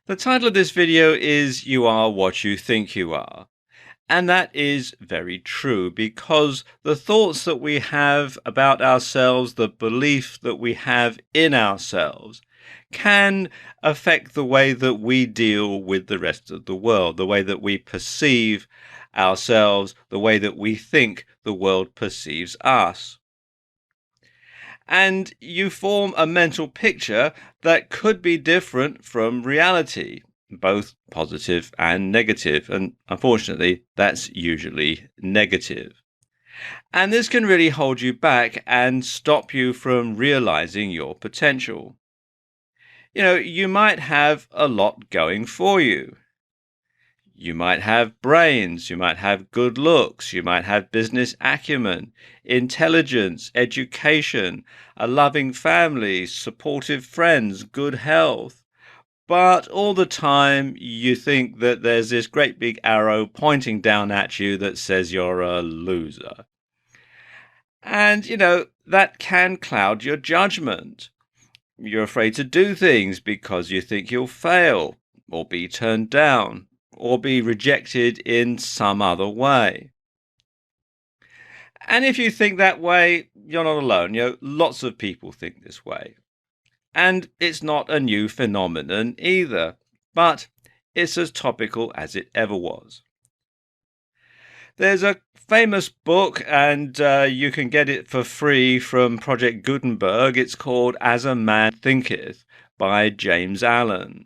The title of this video is You Are What You Think You Are. And that is very true because the thoughts that we have about ourselves, the belief that we have in ourselves, can affect the way that we deal with the rest of the world, the way that we perceive ourselves, the way that we think the world perceives us. And you form a mental picture that could be different from reality, both positive and negative. And unfortunately, that's usually negative. And this can really hold you back and stop you from realizing your potential. You might have a lot going for you. You might have brains, you might have good looks, you might have business acumen, intelligence, education, a loving family, supportive friends, good health. But all the time you think that there's this great big arrow pointing down at you that says you're a loser. And, that can cloud your judgment. You're afraid to do things because you think you'll fail or be turned down, or be rejected in some other way. And if you think that way, you're not alone. Lots of people think this way. And it's not a new phenomenon either, but it's as topical as it ever was. There's a famous book, and you can get it for free from Project Gutenberg. It's called As a Man Thinketh by James Allen.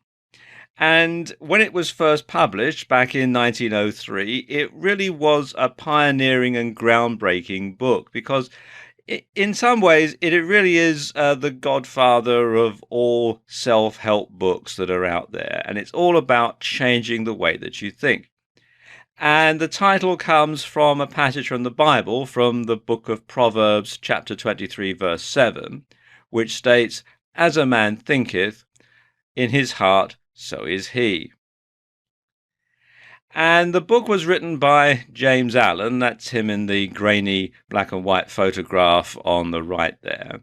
And when it was first published back in 1903, it really was a pioneering and groundbreaking book because in some ways it really is the godfather of all self-help books that are out there. And it's all about changing the way that you think. And the title comes from a passage from the Bible, from the book of Proverbs, chapter 23, verse 7, which states, "As a man thinketh in his heart, so is he." And the book was written by James Allen. That's him in the grainy black and white photograph on the right there.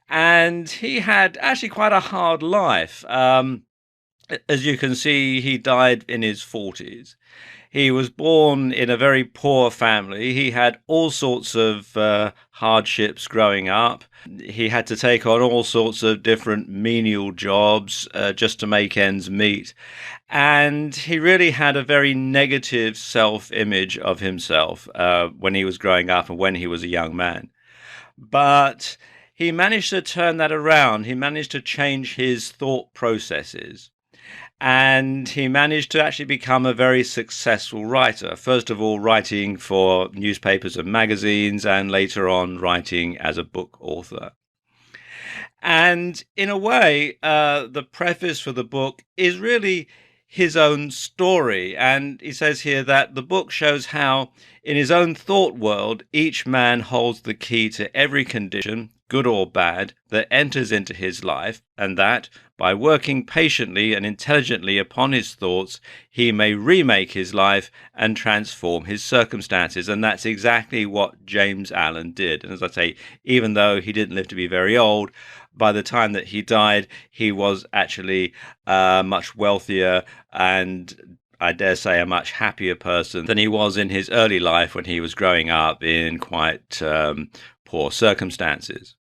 And he had actually quite a hard life. As you can see, he died in his 40s. He was born in a very poor family. He had all sorts of hardships growing up. He had to take on all sorts of different menial jobs just to make ends meet. And he really had a very negative self-image of himself when he was growing up and when he was a young man. But he managed to turn that around. He managed to change his thought processes. And he managed to actually become a very successful writer. First of all, writing for newspapers and magazines, and later on writing as a book author. And in a way, the preface for the book is really his own story. And he says here that the book shows how, in his own thought world, each man holds the key to every condition, good or bad, that enters into his life, and that, by working patiently and intelligently upon his thoughts, he may remake his life and transform his circumstances. And that's exactly what James Allen did. And as I say, even though he didn't live to be very old, by the time that he died, he was actually much wealthier and, I dare say, a much happier person than he was in his early life when he was growing up in quite poor circumstances.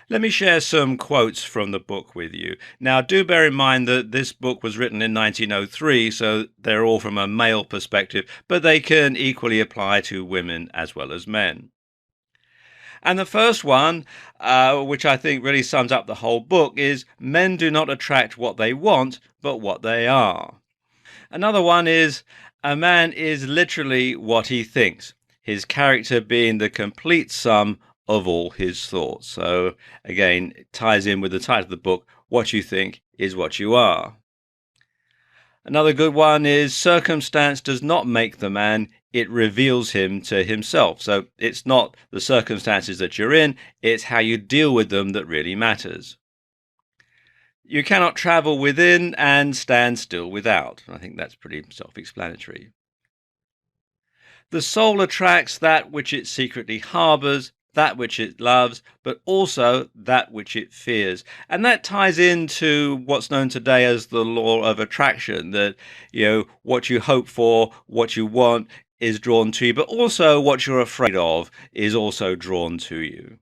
Let me share some quotes from the book with you. Now, do bear in mind that this book was written in 1903, so they're all from a male perspective, but they can equally apply to women as well as men. And the first one, which I think really sums up the whole book, is men do not attract what they want, but what they are. Another one is, a man is literally what he thinks, his character being the complete sum of all his thoughts. So again, it ties in with the title of the book, What You Think is What You Are. Another good one is, circumstance does not make the man, it reveals him to himself. So it's not the circumstances that you're in, it's how you deal with them that really matters. You cannot travel within and stand still without. I think that's pretty self-explanatory. The soul attracts that which it secretly harbors, that which it loves, but also that which it fears. And that ties into what's known today as the law of attraction, that, what you hope for, what you want is drawn to you, but also what you're afraid of is also drawn to you.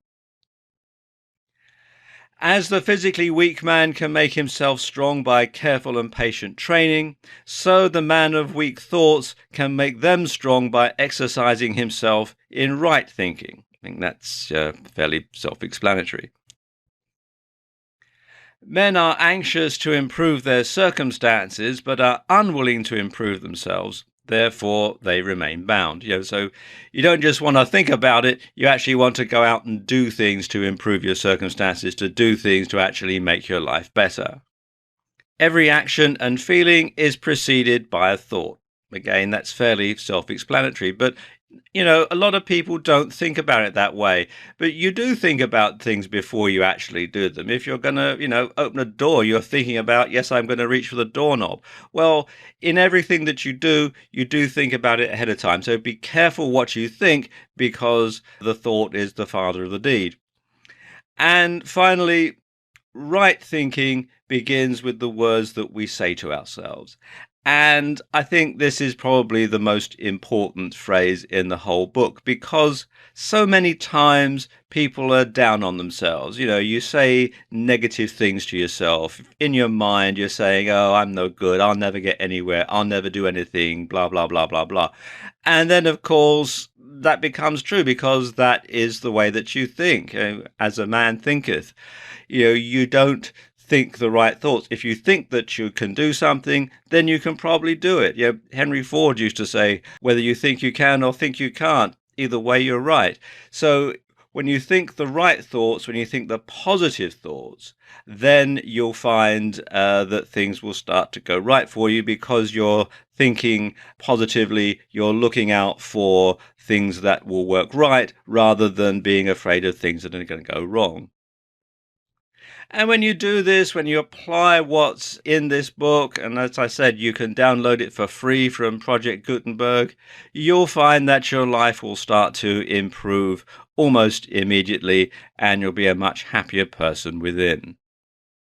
As the physically weak man can make himself strong by careful and patient training, so the man of weak thoughts can make them strong by exercising himself in right thinking. I think that's fairly self-explanatory. Men are anxious to improve their circumstances, but are unwilling to improve themselves. Therefore, they remain bound. So you don't just want to think about it, you actually want to go out and do things to improve your circumstances, to do things to actually make your life better. Every action and feeling is preceded by a thought. Again, that's fairly self-explanatory, but a lot of people don't think about it that way, but you do think about things before you actually do them. If you're going to, open a door, you're thinking about, yes, I'm going to reach for the doorknob. Well, in everything that you do think about it ahead of time. So be careful what you think, because the thought is the father of the deed. And finally, right thinking begins with the words that we say to ourselves. And I think this is probably the most important phrase in the whole book, because so many times people are down on themselves. You say negative things to yourself. In your mind, you're saying, oh, I'm no good. I'll never get anywhere. I'll never do anything, blah, blah, blah, blah, blah. And then, of course, that becomes true, because that is the way that you think. As a man thinketh, you don't think the right thoughts. If you think that you can do something, then you can probably do it. Henry Ford used to say, whether you think you can or think you can't, either way you're right. So when you think the right thoughts, when you think the positive thoughts, then you'll find that things will start to go right for you, because you're thinking positively, you're looking out for things that will work right, rather than being afraid of things that are going to go wrong. And when you do this, when you apply what's in this book, and as I said, you can download it for free from Project Gutenberg, you'll find that your life will start to improve almost immediately, and you'll be a much happier person within.